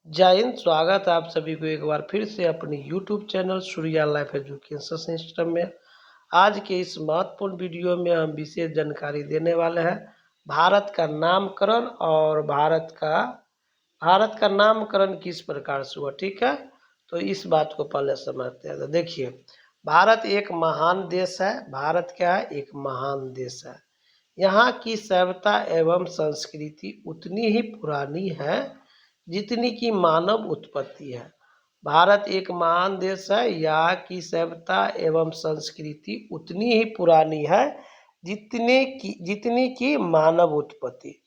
जय हिंद। स्वागत है आप सभी को एक बार फिर से अपनी YouTube channel Surya life education system में। आज के इस महत्वपूर्ण वीडियो में हम विशेष जानकारी देने वाले हैं भारत का नामकरण और भारत का नामकरण किस प्रकार से हुआ। ठीक है, तो इस बात को पहले समझते हैं। तो देखिए, भारत एक महान देश है। भारत क्या है? एक महान देश है। यहाँ की सभ्यता एवं संस्कृति उतनी ही पुरानी है जितनी की मानव उत्पत्ति है। भारत एक महान देश है। यहाँ की सभ्यता एवं संस्कृति उतनी ही पुरानी है जितनी की मानव उत्पत्ति।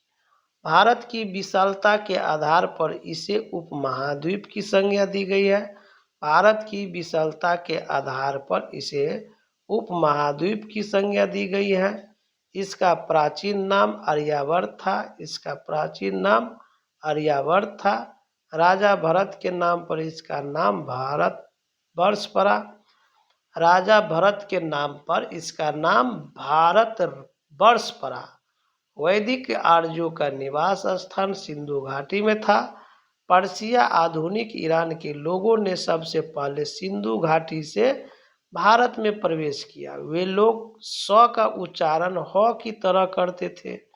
भारत की विशालता के आधार पर इसे उपमहाद्वीप की संज्ञा दी गई है। भारत की विशालता के आधार पर इसे उपमहाद्वीप की संज्ञा दी गई है। इसका प्राचीन नाम आर्यावर्त था। राजा भरत के नाम पर इसका नाम भारत वर्ष पड़ा। राजा भरत के नाम पर इसका नाम भारत वर्ष पड़ा। वैदिक आर्यों का निवास स्थान सिंधु घाटी में था। पर्शिया आधुनिक ईरान के लोगों ने सबसे पहले सिंधु घाटी से भारत में प्रवेश किया। वे लोग स का उच्चारण ह की तरह करते थे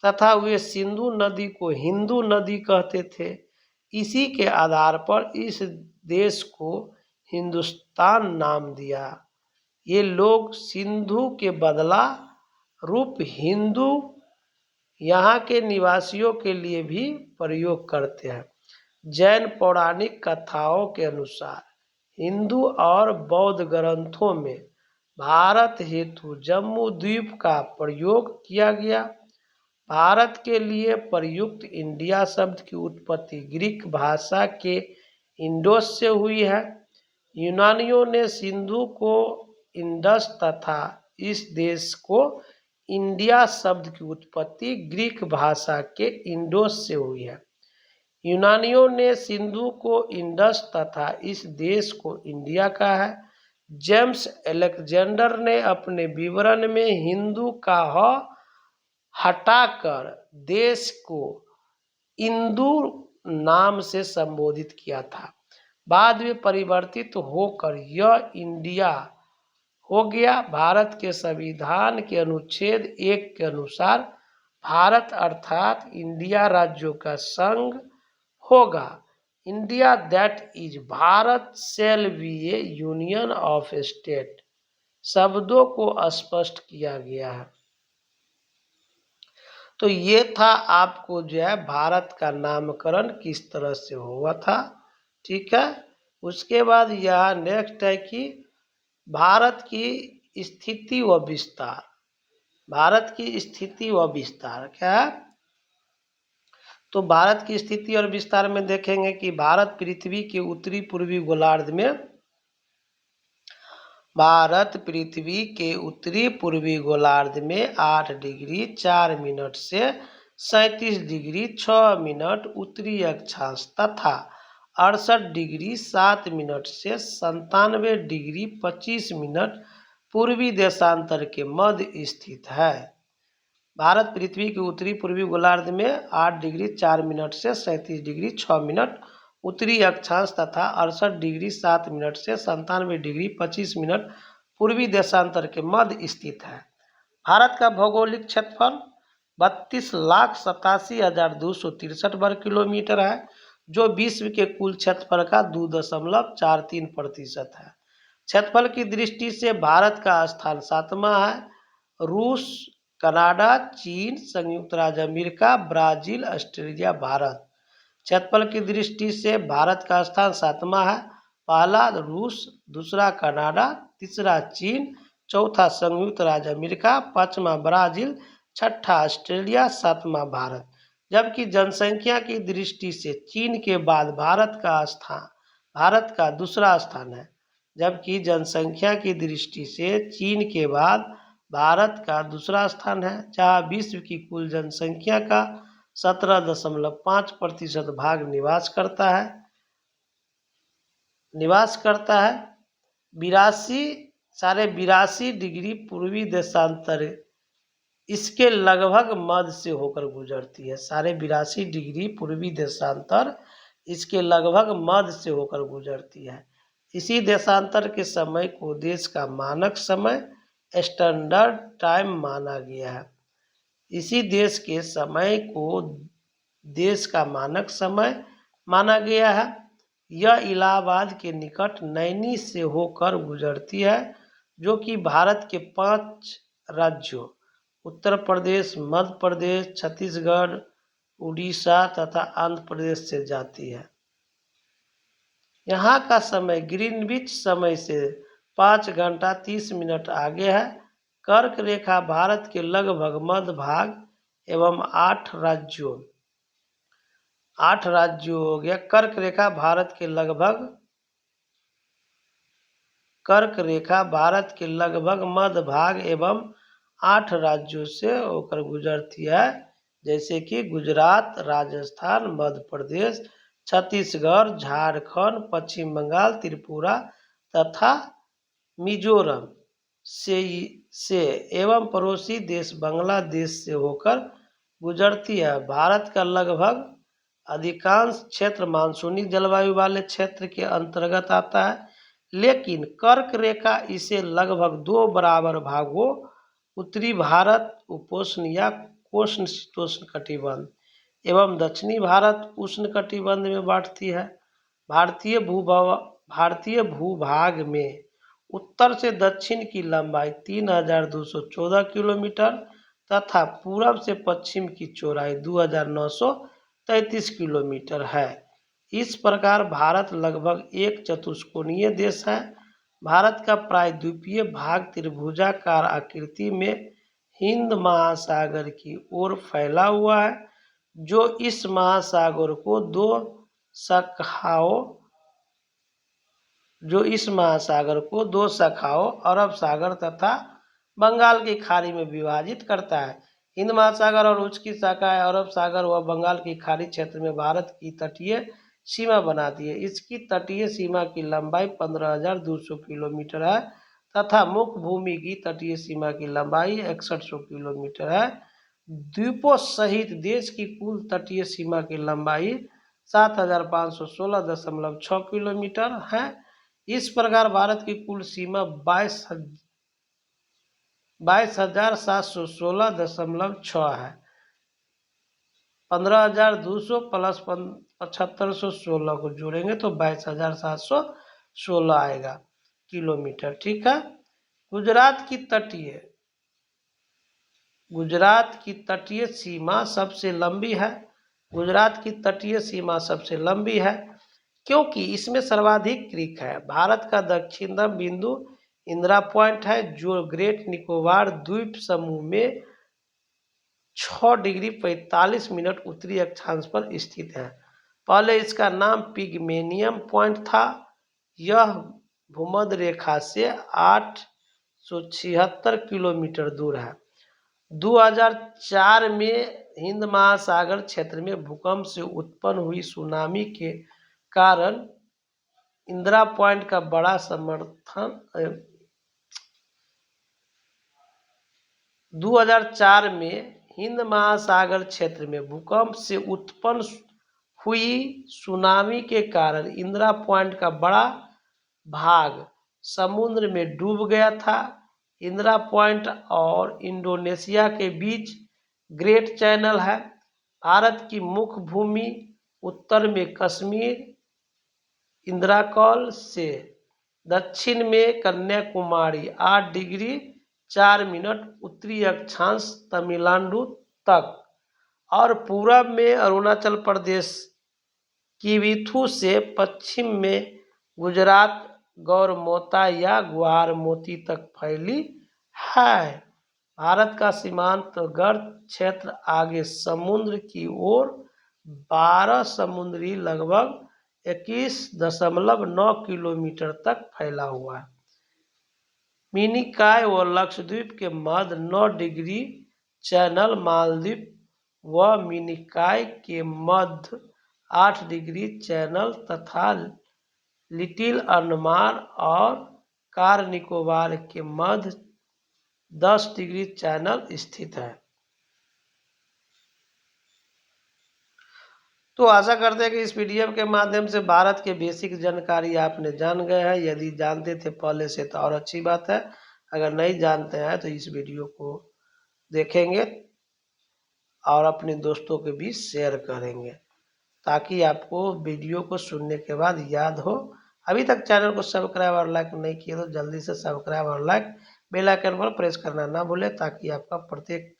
तथा वे सिंधु नदी को हिंदू नदी कहते थे। इसी के आधार पर इस देश को हिंदुस्तान नाम दिया। ये लोग सिंधु के बदला रूप हिंदू यहाँ के निवासियों के लिए भी प्रयोग करते हैं। जैन पौराणिक कथाओं के अनुसार हिंदू और बौद्ध ग्रंथों में भारत हेतु जम्मू द्वीप का प्रयोग किया गया। भारत के लिए प्रयुक्त इंडिया शब्द की उत्पत्ति ग्रीक भाषा के इंडोस से हुई है। यूनानियों ने सिंधु को इंडस तथा इस देश को इंडिया शब्द की उत्पत्ति ग्रीक भाषा के इंडोस से हुई है। यूनानियों ने सिंधु को इंडस तथा इस देश को इंडिया कहा है। जेम्स अलेक्जेंडर ने अपने विवरण में हिंदू का ह हटाकर देश को इंदु नाम से संबोधित किया था। बाद में परिवर्तित होकर यह इंडिया हो गया। भारत के संविधान के अनुच्छेद 1 के अनुसार भारत अर्थात इंडिया राज्यों का संघ होगा। India that is Bharat shall be A union of state शब्दों को स्पष्ट किया गया है। तो ये था आपको जो है भारत का नामकरण किस तरह से हुआ था। ठीक है, उसके बाद यह नेक्स्ट है कि भारत की स्थिति व विस्तार। भारत की स्थिति व विस्तार क्या है? तो भारत की स्थिति और विस्तार में देखेंगे कि भारत पृथ्वी के उत्तरी पूर्वी गोलार्ध में 8 डिग्री 4 मिनट से 37 डिग्री 6 मिनट उत्तरी अक्षांश तथा 68 डिग्री 7 मिनट से 97 डिग्री 25 मिनट पूर्वी देशांतर के मध्य स्थित है। भारत पृथ्वी के उत्तरी पूर्वी गोलार्ध में 8 डिग्री 4 मिनट से 37 डिग्री 6 मिनट उत्तरी अक्षांश तथा 68 डिग्री 7 मिनट से 97 डिग्री 25 मिनट पूर्वी देशांतर के मध्य स्थित है। भारत का भौगोलिक क्षेत्रफल 32,87,263 वर्ग किलोमीटर है, जो विश्व के कुल क्षेत्रफल का 2.43% है। क्षेत्रफल की दृष्टि से भारत का स्थान 7वां है। रूस, कनाडा, चीन, संयुक्त राज्य अमेरिका, ब्राजील, ऑस्ट्रेलिया, भारत। क्षेत्रफल की दृष्टि से भारत का स्थान 7वां है। पहला रूस, दूसरा कनाडा, तीसरा चीन, चौथा संयुक्त राज्य अमेरिका, पांचवा ब्राजील, छठा ऑस्ट्रेलिया, सातवां भारत। जबकि जनसंख्या की दृष्टि से चीन के बाद भारत का दूसरा स्थान है। जबकि जनसंख्या की दृष्टि से चीन के बाद भारत का दूसरा स्थान है, जहाँ विश्व की कुल जनसंख्या का 17.5% भाग निवास करता है। 82 डिग्री पूर्वी देशांतर इसके लगभग मध्य से होकर गुजरती है। 82 डिग्री पूर्वी देशांतर इसके लगभग मध्य से होकर गुजरती है। इसी देशांतर के समय को देश का मानक समय स्टैंडर्ड टाइम माना गया है। इसी देश के समय को देश का मानक समय माना गया है। यह इलाहाबाद के निकट नैनी से होकर गुजरती है, जो कि भारत के 5 राज्यों उत्तर प्रदेश, मध्य प्रदेश, छत्तीसगढ़, उड़ीसा तथा आंध्र प्रदेश से जाती है। यहाँ का समय ग्रीनविच समय से 5 घंटा 30 मिनट आगे है। कर्क रेखा भारत के लगभग मध्य भाग एवं 8 राज्यों हो गया। कर्क रेखा भारत के लगभग मध्य भाग एवं 8 राज्यों से होकर गुजरती है, जैसे कि गुजरात, राजस्थान, मध्य प्रदेश, छत्तीसगढ़, झारखंड, पश्चिम बंगाल, त्रिपुरा तथा मिजोरम से एवं पड़ोसी देश बांग्लादेश से होकर गुजरती है। भारत का लगभग अधिकांश क्षेत्र मानसूनी जलवायु वाले क्षेत्र के अंतर्गत आता है, लेकिन कर्क रेखा इसे लगभग 2 बराबर भागों उत्तरी भारत उपोष्ण या कोष्ण शीतोष्ण कटिबंध एवं दक्षिणी भारत उष्ण कटिबंध में बांटती है। भारतीय भूभाग में उत्तर से दक्षिण की लंबाई 3214 किलोमीटर तथा पूरब से पश्चिम की चौड़ाई 2933 किलोमीटर है। इस प्रकार भारत लगभग एक चतुष्कोणीय देश है। भारत का प्रायद्वीपीय भाग त्रिभुजाकार आकृति में हिंद महासागर की ओर फैला हुआ है, जो इस महासागर को दो शाखाओं अरब सागर तथा बंगाल की खाड़ी में विभाजित करता है। हिंद महासागर और उसकी शाखाएं अरब सागर व बंगाल की खाड़ी क्षेत्र में भारत की तटीय सीमा बनाती है। इसकी तटीय सीमा की लंबाई 15,200 किलोमीटर है तथा मुख्य भूमि की तटीय सीमा की लंबाई 6100 किलोमीटर है। द्वीपों सहित देश की कुल तटीय सीमा की लंबाई 7,516.6 किलोमीटर है। इस प्रकार भारत की कुल सीमा 22,716.6 है। 15,200 प्लस 7,516 को जोड़ेंगे तो 22,716 आएगा किलोमीटर। ठीक है। गुजरात की तटीय सीमा सबसे लंबी है क्योंकि इसमें सर्वाधिक क्रीक है। भारत का दक्षिणतम बिंदु इंदिरा पॉइंट है, जो ग्रेट निकोबार द्वीप समूह में 6 डिग्री 45 मिनट उत्तरी अक्षांश पर स्थित है। पहले इसका नाम पिगमेलियन पॉइंट था। यह भूमध्य रेखा से 876 किलोमीटर दूर है। 2004 में हिंद महासागर क्षेत्र में भूकंप से उत्पन्न हुई सुनामी के कारण इंदिरा पॉइंट का बड़ा समर्थन 2004 में हिंद महासागर क्षेत्र में भूकंप से उत्पन्न हुई सुनामी के कारण इंदिरा पॉइंट का बड़ा भाग समुद्र में डूब गया था। इंदिरा पॉइंट और इंडोनेशिया के बीच ग्रेट चैनल है। भारत की मुख्य भूमि उत्तर में कश्मीर इंद्राकौल से दक्षिण में कन्याकुमारी 8 डिग्री 4 मिनट उत्तरी अक्षांश तमिलनाडु तक और पूरब में अरुणाचल प्रदेश किवीथू से पश्चिम में गुजरात गौरमोता या ग्वारमोती तक फैली है। भारत का सीमांतवर्ती क्षेत्र आगे समुद्र की ओर 12 समुद्री लगभग 21.9 किलोमीटर तक फैला हुआ है। मिनिकॉय व लक्षद्वीप के मध्य 9 डिग्री चैनल, मालदीव व मिनिकॉय के मध्य 8 डिग्री चैनल तथा लिटिल अंडमान और कार निकोबार के मध्य 10 डिग्री चैनल स्थित है। तो आशा करते हैं कि इस पीडीएफ के माध्यम से भारत के बेसिक जानकारी आपने जान गए हैं। यदि जानते थे पहले से तो और अच्छी बात है, अगर नहीं जानते हैं तो इस वीडियो को देखेंगे और अपने दोस्तों के बीच शेयर करेंगे ताकि आपको वीडियो को सुनने के बाद याद हो। अभी तक चैनल को सब्सक्राइब और लाइक नहीं किए तो जल्दी से सब्सक्राइब और लाइक बेल आइकन पर प्रेस करना ना भूलें ताकि आपका प्रत्येक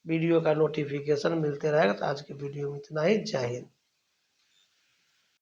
वीडियो का नोटिफिकेशन मिलते रहेगा। तो आज की वीडियो में इतना ही। जय हिंद।